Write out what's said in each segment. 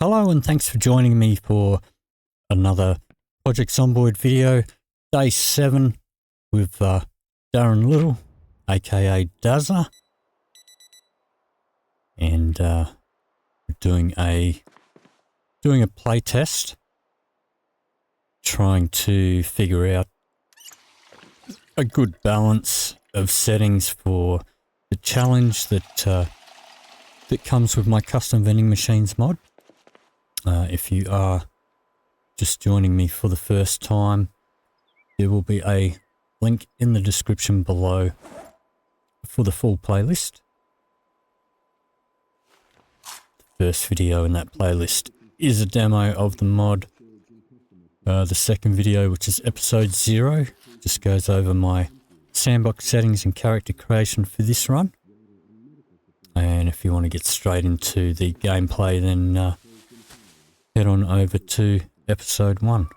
Hello and thanks for joining me for another Project Zomboid video, day 7 with Dazza Little, aka Dazza, and we're doing a play test, trying to figure out a good balance of settings for the challenge that comes with my Custom Vending Machines mod. If you are just joining me for the first time, there will be a link in the description below for the full playlist. The first video in that playlist is a demo of the mod. The second video, which is episode 0, just goes over my sandbox settings and character creation for this run. And if you want to get straight into the gameplay, then head on over to episode 1.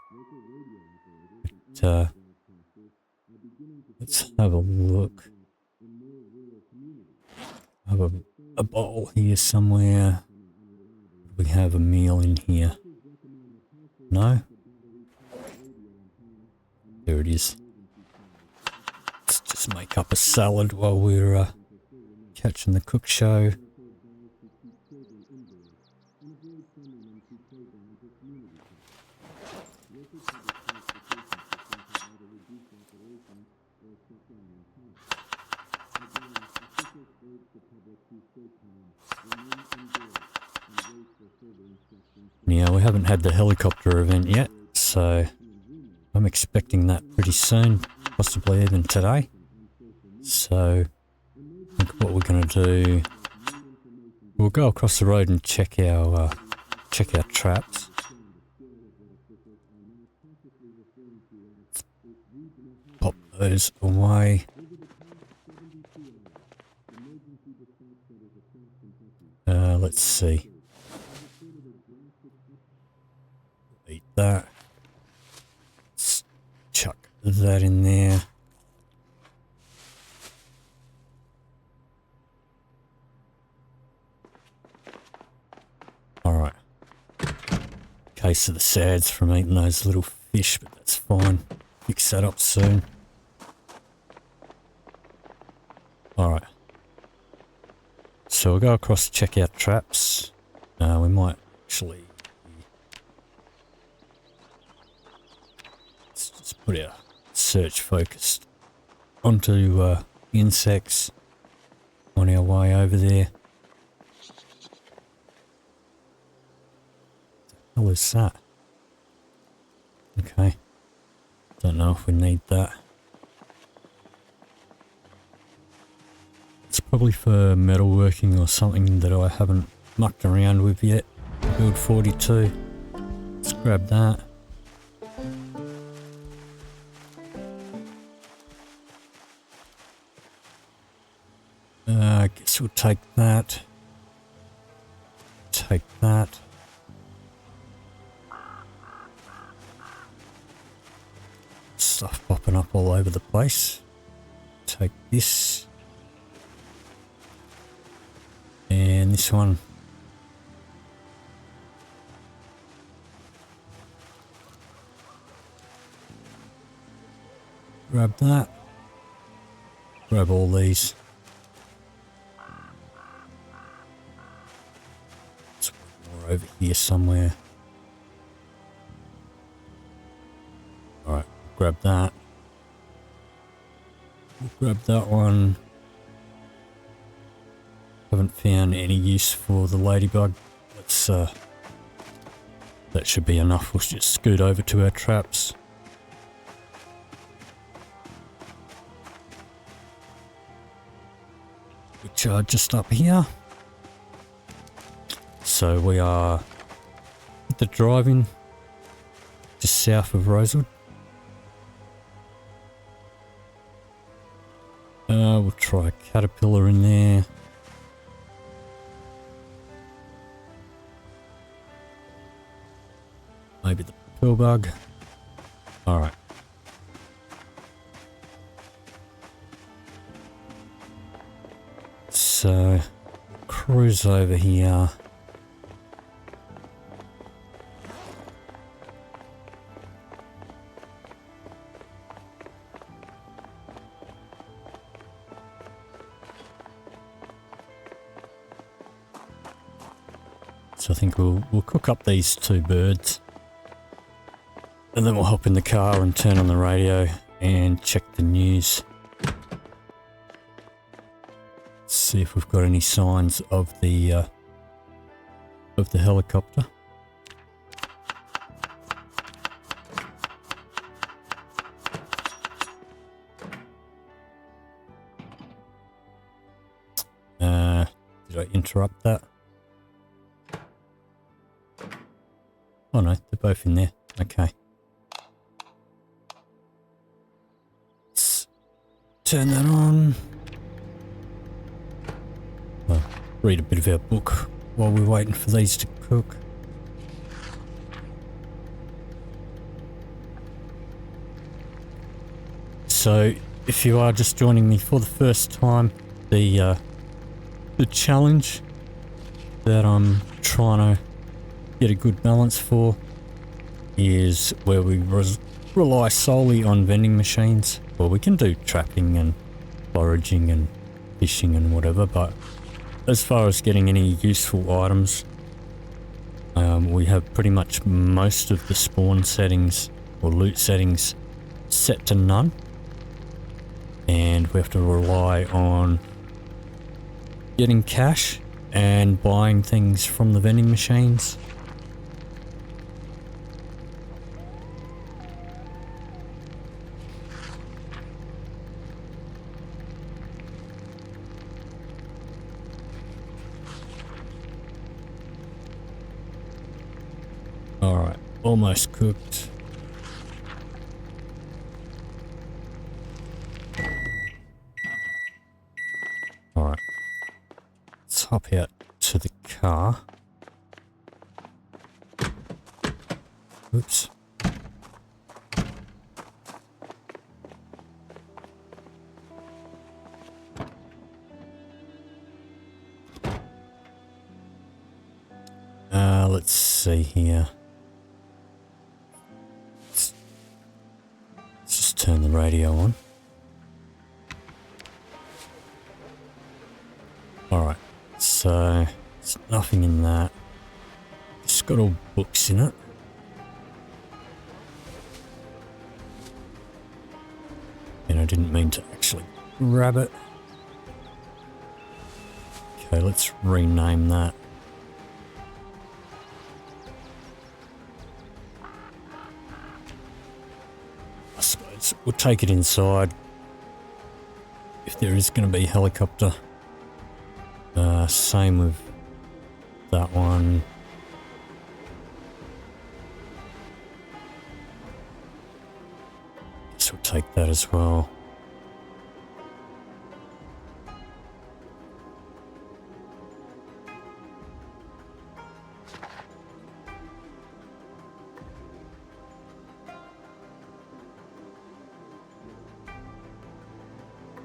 But, let's have a look. I have a bowl here somewhere. We have a meal in here. No? There it is. Let's just make up a salad while we're catching the cook show. Now, we haven't had the helicopter event yet, so I'm expecting that pretty soon, possibly even today. So, I think what we're going to do, we'll go across the road and check our traps. Pop those away. Let's see. Eat that. Let's chuck that in there. Alright. Case of the sads from eating those little fish, but that's fine. Fix that up soon. Alright. So we'll go across to check out traps. We might actually... Let's just put our search focus onto insects on our way over there. What the hell is that? Okay. Don't know if we need that. It's probably for metalworking or something that I haven't mucked around with yet. Build 42. Let's grab that. I guess we'll take that. Take that. Stuff popping up all over the place. Take this. And this one. Grab that. Grab all these. There's one more over here somewhere. Alright, grab that. We'll grab that one. Haven't found any use for the ladybug. Let's that should be enough. We'll just scoot over to our traps. Which are just up here. So we are at the drive-in just south of Rosewood. We'll try a caterpillar in there. Maybe the pill bug. Alright. So, cruise over here. So I think we'll cook up these 2 birds. And then we'll hop in the car and turn on the radio and check the news. See if we've got any signs of the helicopter. Did I interrupt that? Oh no, they're both in there. Okay. Let's turn that on. Well, read a bit of our book while we're waiting for these to cook. So, if you are just joining me for the first time, the challenge that I'm trying to get a good balance for is where we rely solely on vending machines. Well, we can do trapping and foraging and fishing and whatever, but as far as getting any useful items, we have pretty much most of the spawn settings or loot settings set to none, and we have to rely on getting cash and buying things from the vending machines. Alright, almost cooked. Alright, let's hop out to the car. Oops. Let's see here. Let's just turn the radio on. Alright, so there's nothing in that. It's got all books in it. And I didn't mean to actually grab it. Okay, let's rename that. I suppose we'll take it inside if there is going to be a helicopter. Same with that one. Guess we'll take that as well.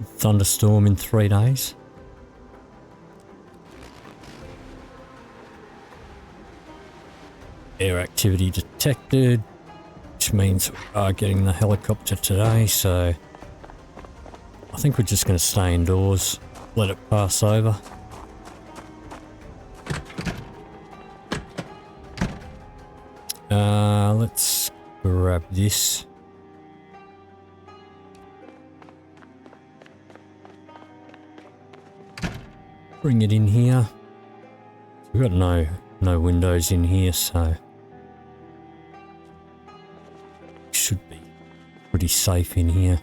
Thunderstorm in 3 days. Air activity detected, which means we are getting the helicopter today, so I think we're just going to stay indoors, let it pass over. Let's grab this. Bring it in here. We've got no windows in here, so should be pretty safe in here.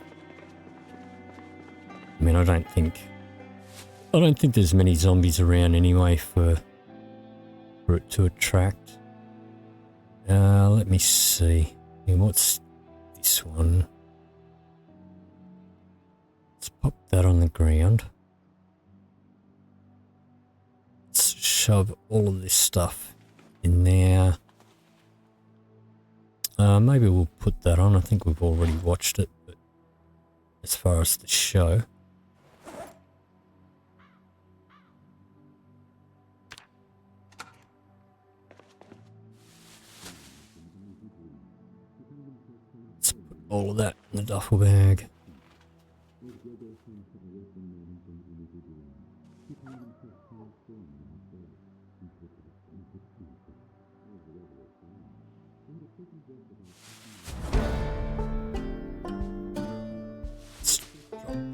I mean, I don't think there's many zombies around anyway for it to attract. Let me see. What's this one? Let's pop that on the ground. Let's shove all of this stuff in there. Maybe we'll put that on. I think we've already watched it, but as far as the show. Let's put all of that in the duffel bag.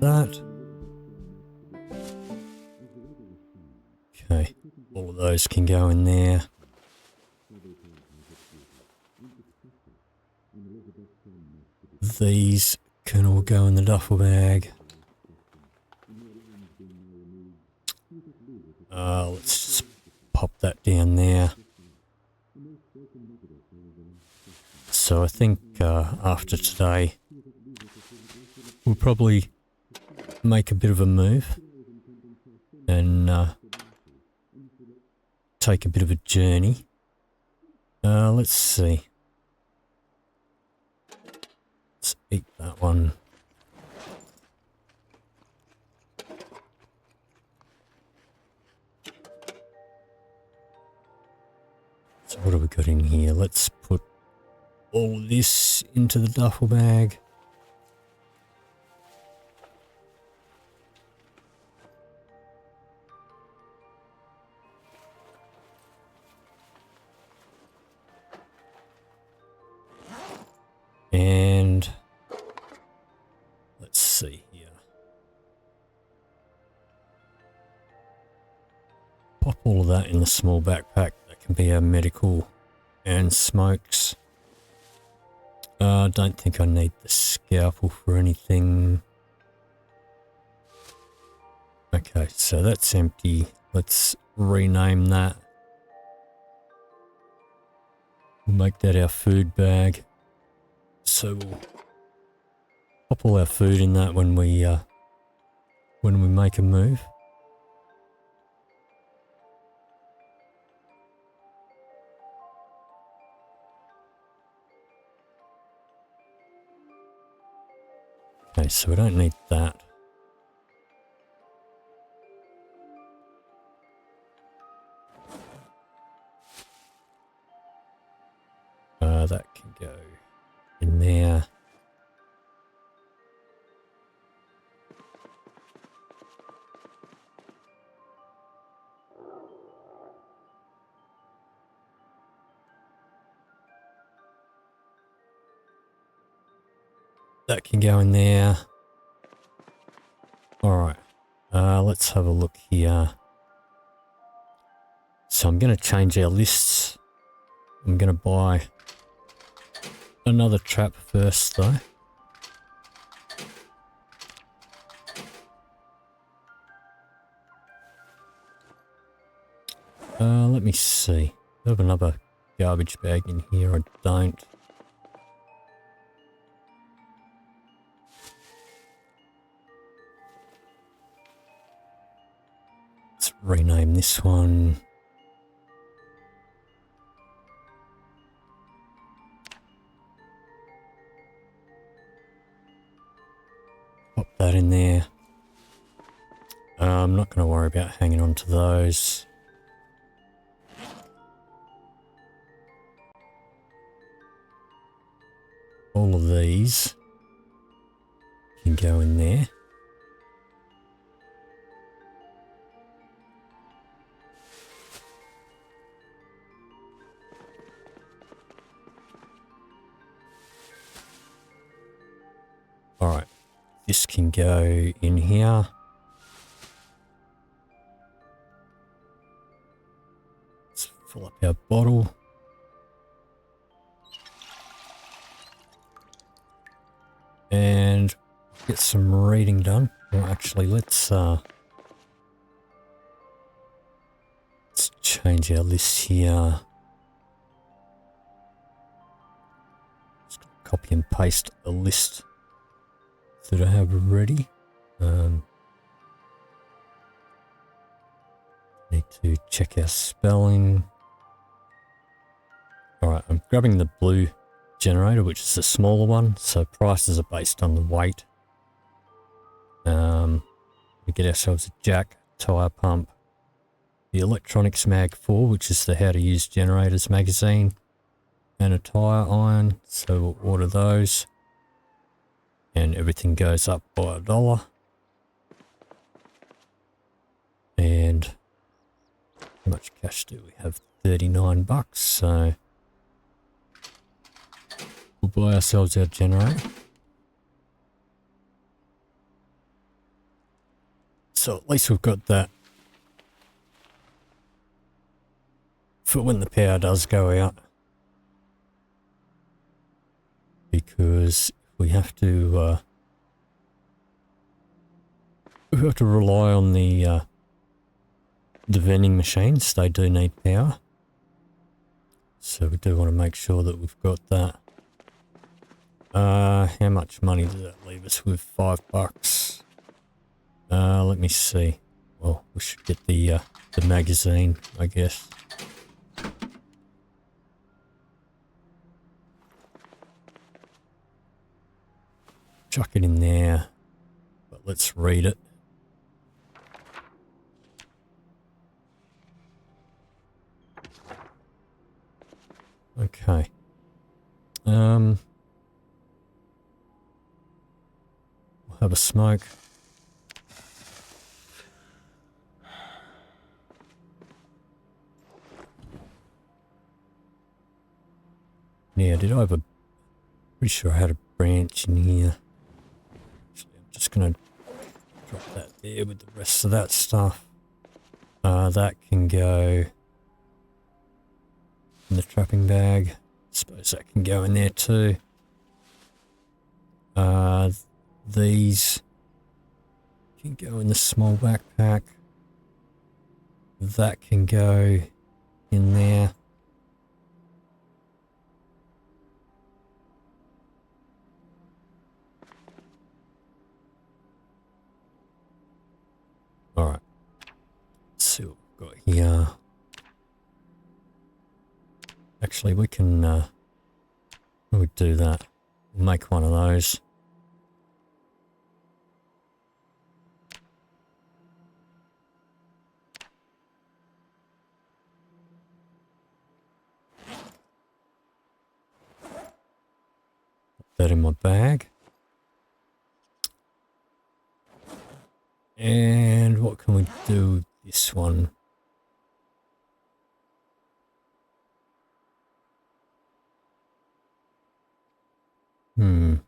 that. Okay, all of those can go in there. These can all go in the duffel bag. Let's just pop that down there. So I think after today, we'll probably make a bit of a move and take a bit of a journey. Let's see. Let's eat that one. So what have we got in here? Let's put all this into the duffel bag. And let's see here. Pop all of that in the small backpack. That can be our medical and smokes. I don't think I need the scalpel for anything. Okay, so that's empty. Let's rename that. We'll make that our food bag. So we'll pop all our food in that when we make a move. Okay, so we don't need that. That can go in there. That can go in there. Alright, let's have a look here. So I'm going to change our lists. I'm going to buy another trap first though. Let me see. I have another garbage bag in here. I don't. Let's rename this one. Pop that in there. I'm not going to worry about hanging on to those. All of these can go in there. Alright, this can go in here. Let's fill up our bottle. And get some reading done. Well, actually, let's change our list here. Just copy and paste a list that I have ready. Need to check our spelling. Alright, I'm grabbing the blue generator, which is the smaller one, so prices are based on the weight. We get ourselves a jack, tyre pump, the electronics mag 4, which is the how to use generators magazine, and a tyre iron, so we'll order those. And everything goes up by $1. And how much cash do we have? 39 bucks, so we'll buy ourselves our generator. So at least we've got that for when the power does go out. Because we have to rely on the vending machines. They do need power. So we do want to make sure that we've got that. How much money does that leave us with? $5. Let me see. Well, we should get the magazine, I guess. Chuck it in there, but let's read it. Okay. We'll have a smoke. Yeah, did I have a... Pretty sure I had a branch in here. Actually, I'm just going to drop that there with the rest of that stuff. That can go in the trapping bag. Suppose that can go in there too. These can go in the small backpack. That can go in there. Alright. Let's see what we've got here. Actually, we can, we do that. We'll make one of those. Put that in my bag. And what can we do with this one? Do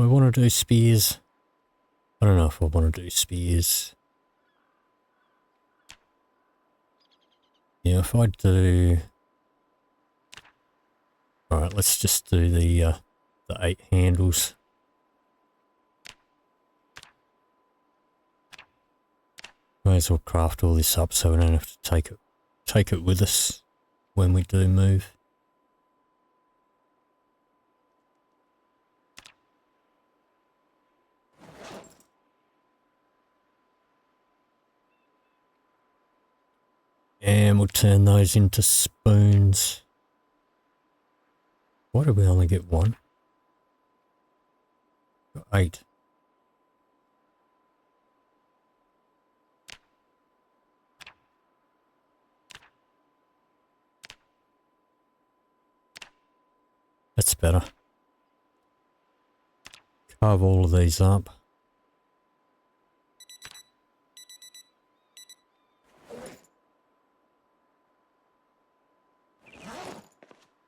I want to do spears? I don't know if I want to do spears. Yeah, if I do... Alright, let's just do the 8 handles. May as well craft all this up so we don't have to take it with us when we do move. And we'll turn those into spoons. Why do we only get one? Got 8. That's better. Carve all of these up.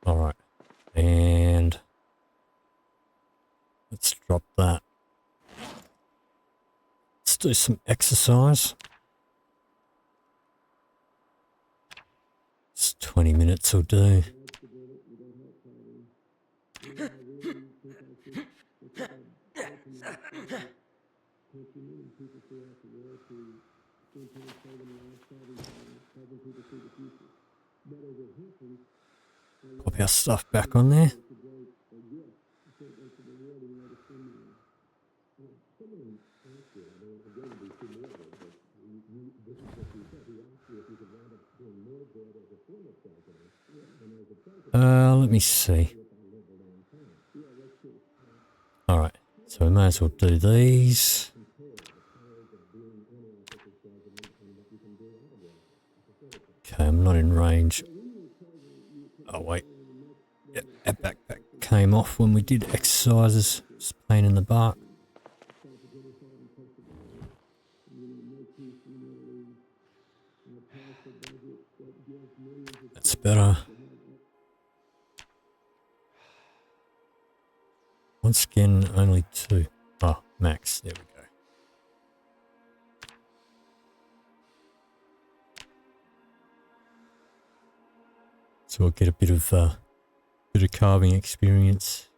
Alright. And let's drop that. Let's do some exercise. It's 20 minutes will do. Pop our stuff back on there. Let me see. Alright, so we may as well do these. Okay, I'm not in range. Oh wait. Yep, our backpack came off when we did exercises. It's a pain in the butt. That's better. Once again, only 2. Oh, max. There we go. So I'll get a bit of carving experience.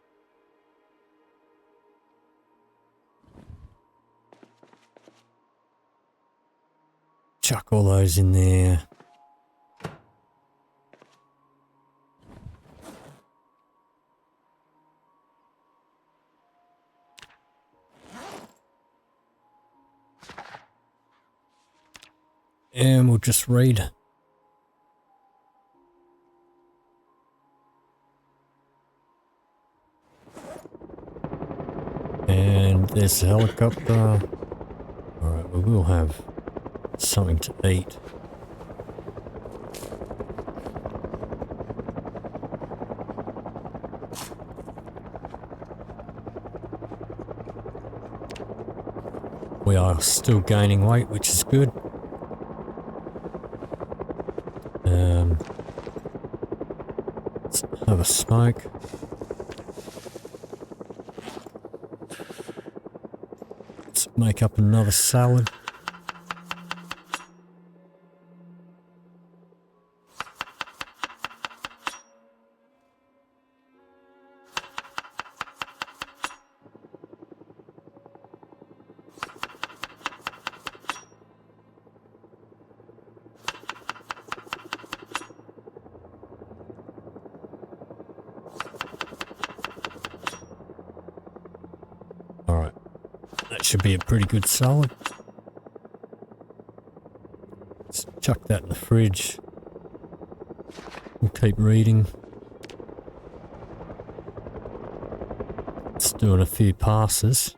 Chuck all those in there. And we'll just read. And there's the helicopter. Alright, we will have something to eat. We are still gaining weight, which is good. Let's have a smoke. Let's make up another salad. Alright, that should be a pretty good salad. Let's chuck that in the fridge. We'll keep reading. It's doing a few passes.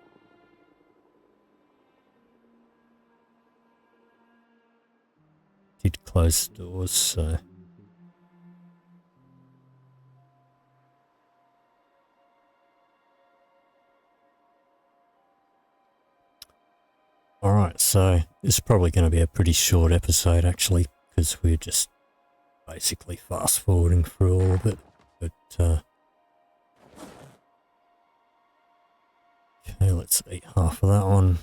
Did close the doors, so... Alright, so this is probably going to be a pretty short episode actually, because we're just basically fast forwarding through all of it, but okay, let's eat half of that one.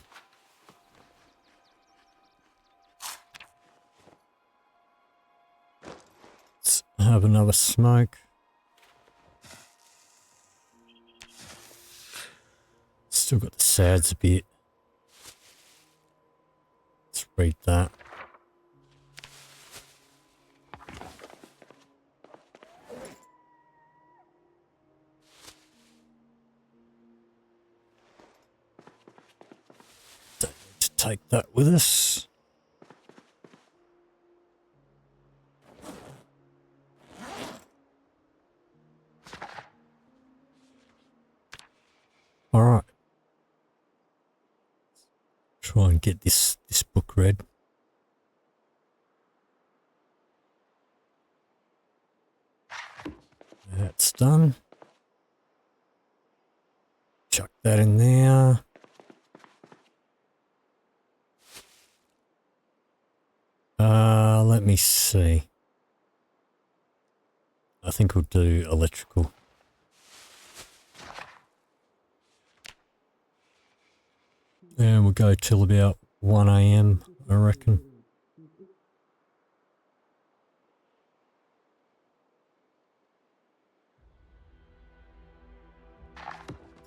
Let's have another smoke. Still got the sads a bit. Let's read that. Don't need to take that with us. All right. Try and get this book read. That's done. Chuck that in there. Let me see. I think we'll do electrical. And we'll go till about 1 AM, I reckon.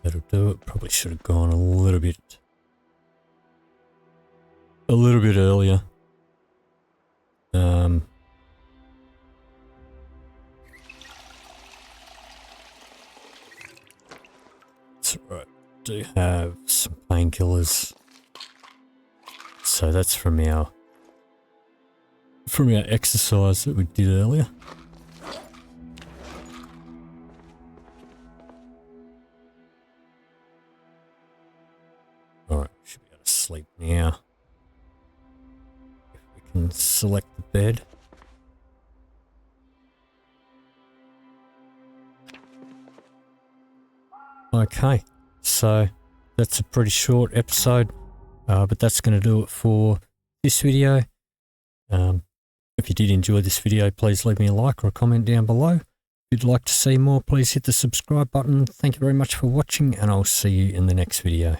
That'll do it. Probably should have gone a little bit earlier. That's right. Do have some painkillers. So that's from our exercise that we did earlier. Alright, should be able to sleep now. If we can select the bed. Okay, so that's a pretty short episode, but that's going to do it for this video. If you did enjoy this video, please leave me a like or a comment down below. you'd like to see more, please hit the subscribe button. Thank you very much for watching, and I'll see you in the next video.